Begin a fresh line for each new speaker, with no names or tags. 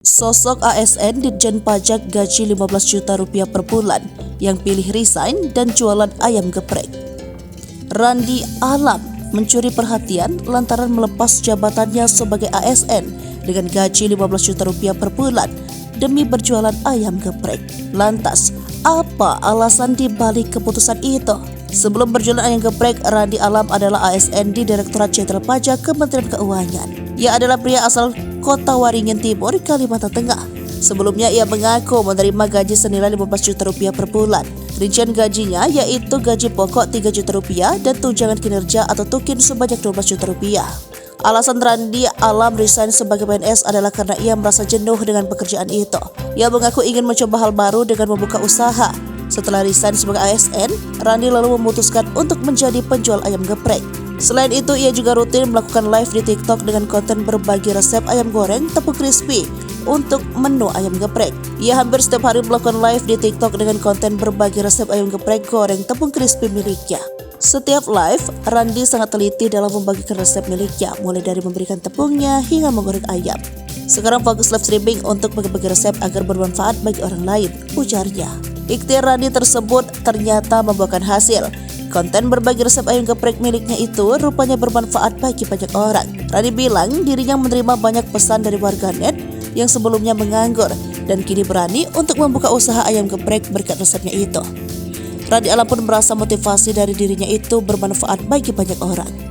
Sosok ASN Ditjen Pajak gaji 15 juta rupiah per bulan yang pilih resign dan jualan ayam geprek. Randi Alam mencuri perhatian lantaran melepas jabatannya sebagai ASN dengan gaji 15 juta rupiah per bulan demi berjualan ayam geprek. Lantas, apa alasan dibalik keputusan itu? Sebelum berjualan ayam geprek, Randi Alam adalah ASN di Direktorat Jenderal Pajak Kementerian Keuangan. Ia adalah pria asal Kota Waringin Timur, Kalimantan Tengah. Sebelumnya ia mengaku menerima gaji senilai 15 juta rupiah per bulan. Rincian gajinya yaitu gaji pokok 3 juta rupiah dan tunjangan kinerja atau tukin sebanyak 12 juta rupiah. Alasan Randi Alam resign sebagai PNS adalah karena ia merasa jenuh dengan pekerjaan itu. Ia mengaku ingin mencoba hal baru dengan membuka usaha. Setelah resign sebagai ASN, Randi lalu memutuskan untuk menjadi penjual ayam geprek. Selain itu, ia juga rutin melakukan live di TikTok dengan konten berbagi resep ayam goreng tepung crispy untuk menu ayam geprek. Ia hampir setiap hari melakukan live di TikTok dengan konten berbagi resep ayam geprek goreng tepung crispy miliknya. Setiap live, Randi sangat teliti dalam membagikan resep miliknya, mulai dari memberikan tepungnya hingga menggoreng ayam. Sekarang fokus live streaming untuk bagi-bagi resep agar bermanfaat bagi orang lain, ujarnya. Ikhtiar Randi tersebut ternyata membuahkan hasil. Konten berbagi resep ayam geprek miliknya itu rupanya bermanfaat bagi banyak orang. Randi bilang dirinya menerima banyak pesan dari warganet yang sebelumnya menganggur dan kini berani untuk membuka usaha ayam geprek berkat resepnya itu. Randi Alam pun merasa motivasi dari dirinya itu bermanfaat bagi banyak orang.